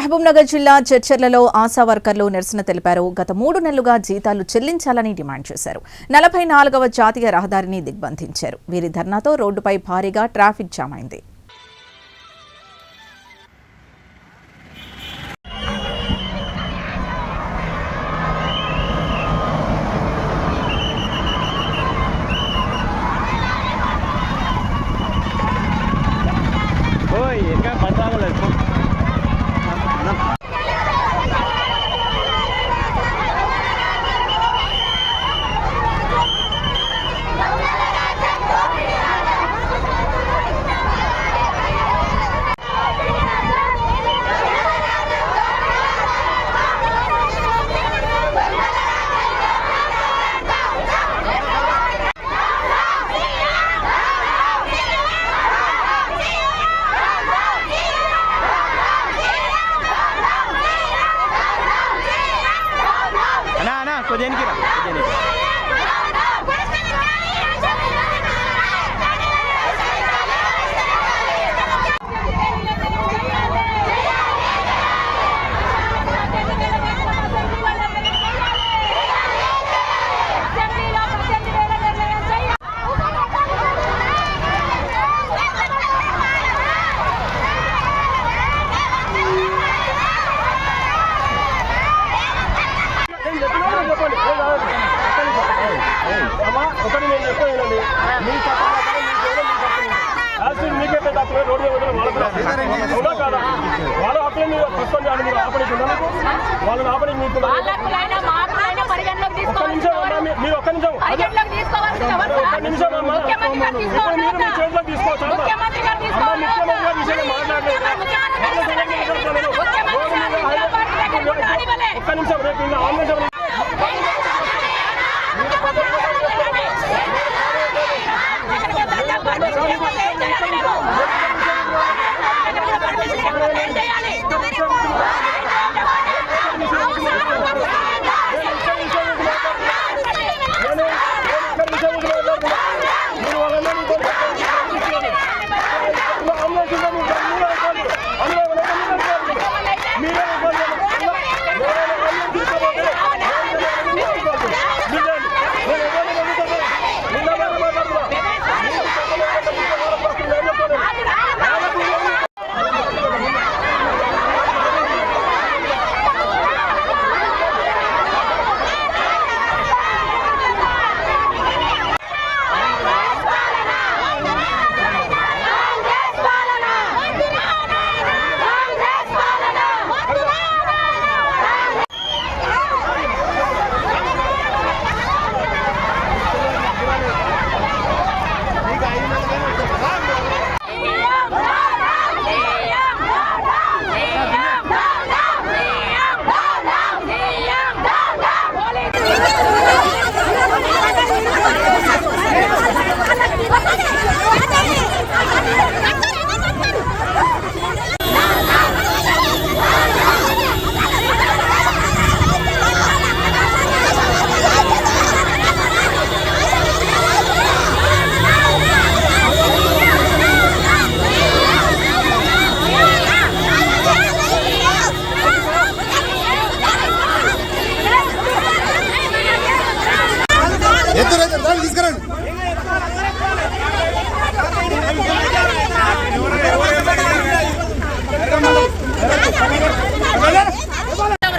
మహబూబ్నగర్ జిల్లా చర్చర్లలో ఆశా వర్కర్లు నిరసన తెలిపారు. గత 3 నెలలుగా జీతాలు చెల్లించాలని డిమాండ్ చేశారు. 44వ జాతీయ రహదారిని దిగ్బంధించారు. వీరి ధర్నాతో రోడ్డుపై భారీగా ట్రాఫిక్ జామ్ అయింది.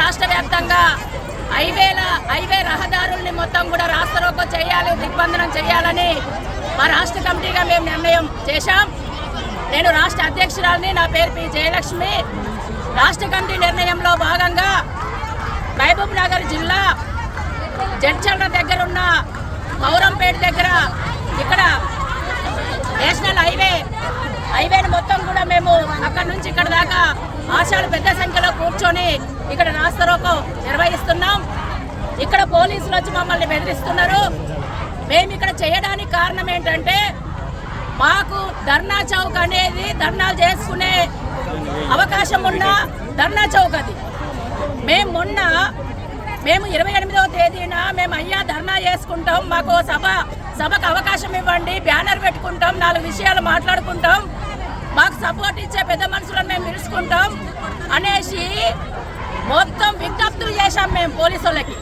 రాష్ట్ర వ్యాప్తంగా హైవే రహదారుల్ని మొత్తం కూడా రాస్తారోకో చేయాలి, దిగ్బంధనం చేయాలని మా రాష్ట్ర కమిటీగా మేము నిర్ణయం చేశాం. నేను రాష్ట్ర అధ్యక్షురాలిని. నా పేరు పి జయలక్ష్మి. రాష్ట్ర కమిటీ నిర్ణయంలో భాగంగా మహబూబ్నగర్ జిల్లా జడ్చర్ల దగ్గర ఉన్న పౌరంపేట దగ్గర ఇక్కడ నేషనల్ హైవేని మొత్తం కూడా మేము అక్కడ నుంచి ఇక్కడ దాకా ఆశాలు పెద్ద సంఖ్యలో కూర్చొని ఇక్కడ రాస్తారోకో నిర్వహిస్తున్నాం. ఇక్కడ పోలీసులు వచ్చి మమ్మల్ని బెదిరిస్తున్నారు. మేము ఇక్కడ చేయడానికి కారణం ఏంటంటే మాకు ధర్నా చౌక్ అనేది ధర్నాలు చేసుకునే అవకాశం ఉన్న ధర్నా చౌక్ అది. మేము 28వ తేదీన మేము అయ్యా ధర్నా చేసుకుంటాం, మాకు సభకు అవకాశం ఇవ్వండి, బ్యానర్ పెట్టుకుంటాం, 4 విషయాలు మాట్లాడుకుంటాం మాకు సపోర్ట్ ఇచ్చే పెద్ద మనుషులను మేము పిలుచుకుంటాం అనేసి మొత్తం విజ్ఞప్తులు చేశాం. మేము పోలీసు వాళ్ళకి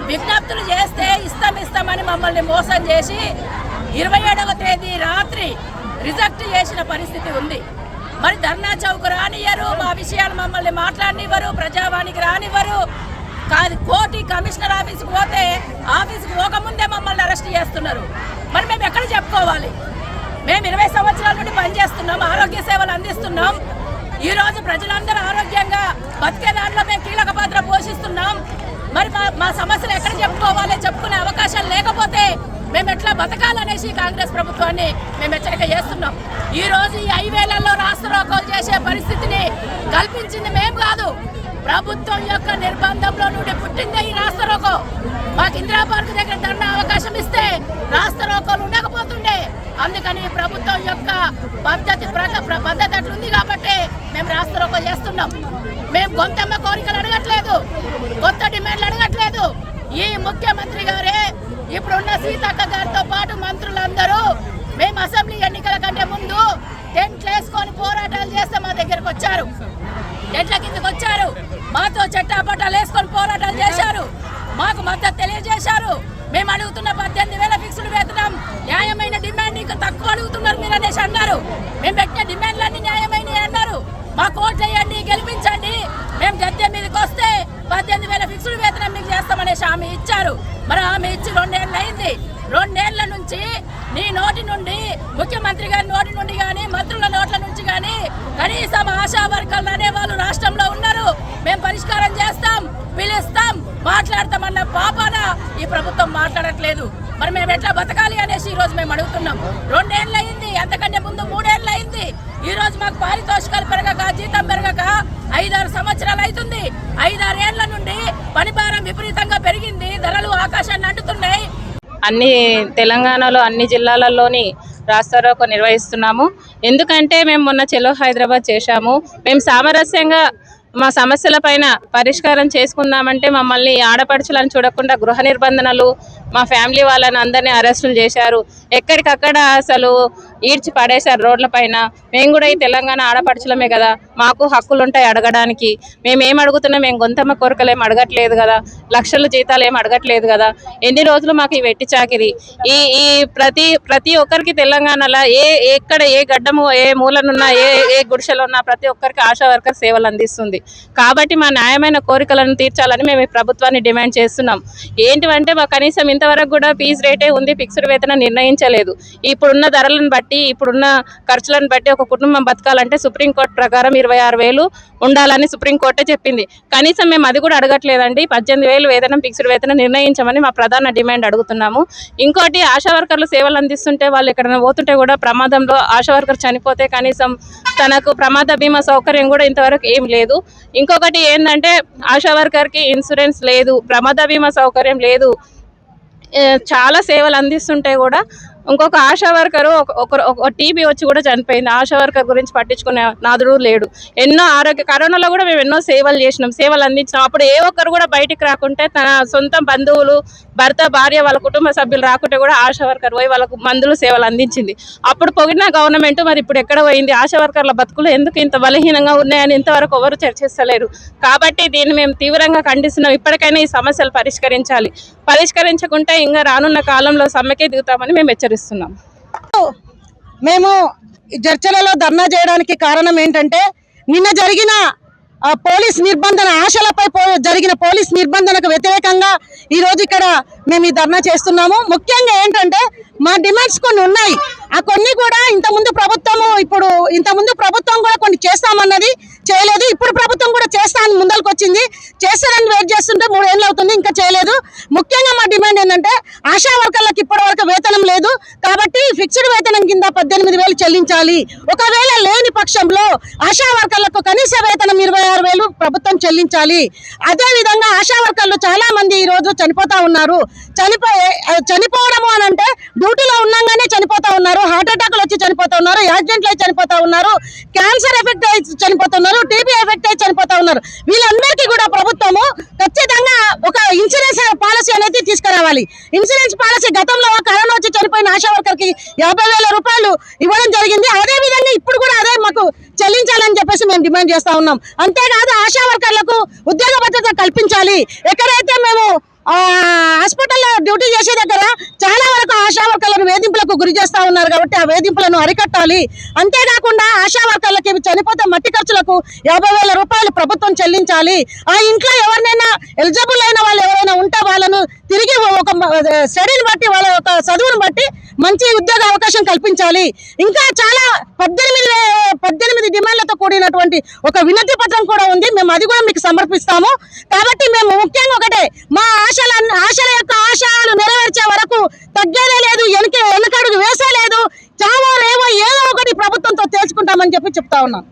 విజ్ఞప్తులు చేస్తే ఇస్తామని మమ్మల్ని మోసం చేసి 27వ తేదీ రాత్రి రిజెక్ట్ చేసిన పరిస్థితి ఉంది. మరి ధర్నా చౌక్ రానివ్వరు, మా విషయాలు మమ్మల్ని మాట్లాడనివ్వరు, ప్రజావాణికి రానివ్వరు. కాదు కోటి కమిషనర్ ఆఫీస్కి పోతే ఆఫీస్కి పోకముందే మమ్మల్ని అరెస్ట్ చేస్తున్నారు. మరి మేము ఎక్కడ చెప్పుకోవాలి? మేము 20 సంవత్సరాల నుండి పనిచేస్తున్నాం, ఆరోగ్య సేవలు అందిస్తున్నాం. ఈరోజు ప్రజలందరూ ఆరోగ్యంగా బతికే దాంట్లో మేము కీలక పాత్ర పోషిస్తున్నాం. మరి మా సమస్యలు ఎక్కడ చెప్పుకోవాలి? చెప్పుకునే అవకాశం లేకపోతే మేము ఎట్లా బతకాలనేసి కాంగ్రెస్ ప్రభుత్వాన్ని మేము హెచ్చరిక చేస్తున్నాం. ఈరోజు ఈ హైవేలలో రాస్తారోకోలు చేసే పరిస్థితిని కల్పించింది మేము కాదు, ప్రభుత్వం యొక్క నిర్బంధంలో నుండి పుట్టిందే ఈ రాస్తారోకో. మాకు ఇందిరా పార్క్ దగ్గర ధర్నా అవకాశం ఇస్తే రాస్తారోకోలు ఉండకపోతుండే. అందుకని ప్రభుత్వం యొక్క పద్ధతి అట్లుంది కాబట్టి మేము రాస్తారోకో చేస్తున్నాం. మేము గొంతమ్మ కోరికలు అడగట్లేదు, కొత్త డిమాండ్లు అడగట్లేదు. ఈ ముఖ్యమంత్రి గారే ఇప్పుడున్న సీతక్క గారితో పాటు మంత్రులందరూ మేము అసెంబ్లీ ఎన్నికల కంటే ముందు టెంట్లు వేసుకొని పోరాటాలు చేస్తే మా దగ్గరకు వచ్చారు. టెంట్ల కిందకు వచ్చారు, మాతో చట్టాపట్టాలు వేసుకొని పోరాటాలు చేశారు, మాకు మద్దతు తెలియజేశారు. మేము అడుగుతున్న 18,000 ఫిక్స్డ్ వేతనం న్యాయమైన డిమాండ్ ఇంకా తక్కువ అడుగుతున్నారు మీరు అనేసి అన్నారు. మేము పెట్టిన డిమాండ్లన్నీ న్యాయమైనవి అన్నారు. మా కోట్లు వేయండి, గెలిపించండి, మేము గద్దె మీదకి వస్తే 18,000 ఫిక్స్డ్ వేతనం మీకు చేస్తామనేసి హామీ ఇచ్చారు. మరి హామీ ఇచ్చి 2 ఏళ్ళు అయింది. 2 ఏళ్ల నుంచి నీ నోటి నుండి, ముఖ్యమంత్రి గారి నోటి నుండి కానీ, మంత్రుల నోట్ల నుంచి కానీ కనీసం ఆశా వర్కర్లు అనే వాళ్ళు రాష్ట్రంలో ఉన్నారు. మేము పరిష్కారం చేస్తాం, పిలుస్తాం, మాట్లాడతామన్న పాపాన ఈ ప్రభుత్వం మాట్లాడట్లేదు. మరి మేము ఎట్లా బతకాలి అనేసి ఈ రోజు మేము అడుగుతున్నాం. 2 ఏళ్ళు అయింది, అంతకంటే ముందు 3 ఏళ్ళు అయింది. ఈ రోజు మాకు పారితోషికాలు పెరగక, జీతం పెరగక 5-6 సంవత్సరాలు అవుతుంది. 5-6 ఏళ్ల నుండి పని భారం విపరీతంగా పెరిగింది, ధరలు ఆకాశాన్ని అంటుతున్నాయి. అన్ని తెలంగాణలో అన్ని జిల్లాలలోని రాస్తారోకో నిర్వహిస్తున్నాము. ఎందుకంటే మేము మొన్న చెలో హైదరాబాద్ చేశాము. మేము సామరస్యంగా మా సమస్యల పైన పరిష్కారం చేసుకుందామంటే మమ్మల్ని ఆడపడుచులను చూడకుండా గృహ నిర్బంధనలు, మా ఫ్యామిలీ వాళ్ళని అందరినీ అరెస్టులు చేశారు. ఎక్కడికక్కడ అసలు ఈడ్చి పడేశారు రోడ్ల పైన. మేము కూడా ఈ తెలంగాణ ఆడపడుచులమే కదా, మాకు హక్కులు ఉంటాయి అడగడానికి. మేమేం అడుగుతున్నాం? మేము గొంతమ్మ కోరికలు ఏం అడగట్లేదు కదా, లక్షల జీతాలు ఏం అడగట్లేదు కదా. ఎన్ని రోజులు మాకు ఈ వెట్టి చాకిరి? ఈ ప్రతి ఒక్కరికి తెలంగాణలో ఎక్కడ ఏ గడ్డము ఏ మూలనున్నా ఏ గుడిసెలున్నా ప్రతి ఒక్కరికి ఆశా వర్కర్ సేవలు అందిస్తుంది. కాబట్టి మా న్యాయమైన కోరికలను తీర్చాలని మేము ఈ ప్రభుత్వాన్ని డిమాండ్ చేస్తున్నాం. ఏంటివంటే మాకు కనీసం ఇంతవరకు కూడా ఫీజు రేటే ఉంది, ఫిక్స్డ్ వేతనం నిర్ణయించలేదు. ఇప్పుడున్న ధరలను బట్టి, ఇప్పుడున్న ఖర్చులను బట్టి ఒక కుటుంబం బతకాలంటే సుప్రీంకోర్టు ప్రకారం 26,000 ఉండాలని సుప్రీంకోర్టే చెప్పింది. కనీసం మేము అది కూడా అడగట్లేదండి. 18,000 వేతనం ఫిక్స్డ్ వేతనం నిర్ణయించమని మా ప్రధాన డిమాండ్ అడుగుతున్నాము. ఇంకోటి, ఆశా వర్కర్లు సేవలు అందిస్తుంటే వాళ్ళు ఎక్కడైనా పోతుంటే కూడా ప్రమాదంలో ఆశా వర్కర్ చనిపోతే కనీసం తనకు ప్రమాద బీమా సౌకర్యం కూడా ఇంతవరకు ఏం లేదు. ఇంకొకటి ఏంటంటే ఆశా వర్కర్కి ఇన్సూరెన్స్ లేదు, ప్రమాద బీమా సౌకర్యం లేదు. చాలా సేవలు అందిస్తుంటే కూడా ఇంకొక ఆశా వర్కరు ఒక టీబీ వచ్చి కూడా చనిపోయింది. ఆశా వర్కర్ గురించి పట్టించుకునే నాదుడు లేడు. ఎన్నో కరోనాలో కూడా మేము ఎన్నో సేవలు చేసినాం, సేవలు అందించినాం. అప్పుడు ఏ ఒక్కరు కూడా బయటికి రాకుంటే తన సొంత బంధువులు, భర్త, భార్య, వాళ్ళ కుటుంబ సభ్యులు రాకుంటే కూడా ఆశా వర్కర్ పోయి వాళ్ళకు మందులు సేవలు అందించింది. అప్పుడు పొగిన గవర్నమెంట్ మరి ఇప్పుడు ఎక్కడ పోయింది? ఆశా వర్కర్ల బతుకులు ఎందుకు ఇంత బలహీనంగా ఉన్నాయని ఇంతవరకు ఎవరు చర్చిస్తలేరు. కాబట్టి దీన్ని మేము తీవ్రంగా ఖండిస్తున్నాం. ఇప్పటికైనా ఈ సమస్యలు పరిష్కరించాలి. పరిష్కరించకుంటే ఇంకా రానున్న కాలంలో సమ్మెకే దిగుతామని మేము హెచ్చరిస్తున్నాం. మేము చర్చలలో ధర్నా చేయడానికి కారణం ఏంటంటే, నిన్న జరిగిన పోలీస్ నిర్బంధన, ఆశలపై జరిగిన పోలీస్ నిర్బంధనకు వ్యతిరేకంగా ఈరోజు ఇక్కడ మేము ఈ ధర్నా చేస్తున్నాము. ముఖ్యంగా ఏంటంటే మా డిమాండ్స్ కొన్ని ఉన్నాయి. ఆ కొన్ని కూడా ఇంతకుముందు ప్రభుత్వం కూడా కొన్ని చేస్తామన్నది చేయలేదు. ఇప్పుడు ప్రభుత్వం కూడా చేస్తామని ముందరకు వచ్చింది. చేస్తారని వెయిట్ చేస్తుంటే 3 ఏళ్ళు అవుతుంది, ఇంకా చేయలేదు. ముఖ్యంగా మా డిమాండ్ ఏంటంటే ఆశా వర్కర్లకు ఇప్పటివరకు వేతనం లేదు కాబట్టి ఫిక్స్డ్ వేతనం కింద 18,000 చెల్లించాలి. ఒకవేళ లేని పక్షంలో ఆశా వర్కర్లకు కనీస వేతనం 26,000 ప్రభుత్వం చెల్లించాలి. అదేవిధంగా ఆశా వర్కర్లు చాలా మంది ఈ రోజు చనిపోతా ఉన్నారు. చనిపోవడము అని అంటే డ్యూటీలో ఉన్నాగానే చనిపోతా ఉన్నారు, హార్ట్ అటాక్లు వచ్చి చనిపోతా ఉన్నారు, యాక్సిడెంట్లు అయి చనిపోతా ఉన్నారు, క్యాన్సర్ ఎఫెక్ట్ అయి చనిపోతున్నారు, టీబీ ఎఫెక్ట్ అయి చనిపోతా ఉన్నారు. వీళ్ళ వీళ్ళందరికీ కూడా ప్రభుత్వము ఖచ్చితంగా ఒక ఇన్సూరెన్స్ పాలసీ అనేది తీసుకురావాలి. ఇన్సూరెన్స్ పాలసీ గతంలో కరోనా వచ్చి చనిపోయిన ఆశా వర్కర్ కి 50,000 రూపాయలు ఇవ్వడం జరిగింది. అదే విధంగా ఇప్పుడు కూడా అదే మాకు చెల్లించాలని చెప్పేసి మేము డిమాండ్ చేస్తా ఉన్నాం. అంతేకాదు ఆశా వర్కర్లకు ఉద్యోగ భద్రత కల్పించాలి. ఎక్కడైతే మేము హాస్పిటల్లో డ్యూటీ చేసే దగ్గర చాలా వరకు ఆశా వర్కర్లను వేధింపులకు గురి చేస్తా ఉన్నారు కాబట్టి ఆ వేధింపులను అరికట్టాలి. అంతేకాకుండా ఆశా వర్కర్లకి చనిపోతే మట్టి ఖర్చులకు 50,000 రూపాయలు ప్రభుత్వం చెల్లించాలి. ఆ ఇంట్లో ఎవరినైనా ఎలిజిబుల్ అయిన వాళ్ళు ఎవరైనా ఉంటే వాళ్ళను తిరిగి ఒక స్టడీని బట్టి వాళ్ళ యొక్క చదువును బట్టి మంచి ఉద్యోగ అవకాశం కల్పించాలి. ఇంకా చాలా 18 డిమాండ్లతో కూడినటువంటి ఒక వినతి పత్రం కూడా ఉంది. మేము అది కూడా మీకు సమర్పిస్తాము. కాబట్టి మేము ముఖ్యంగా ఒకటే, మా ఆశల యొక్క ఆశయాలు నెరవేర్చే వరకు తగ్గేదే లేదు, వెనకడుగు వేసే లేదు. చావో లేవో ఏదో ఒకటి ప్రభుత్వంతో తేల్చుకుంటామని చెప్తా ఉన్నాం.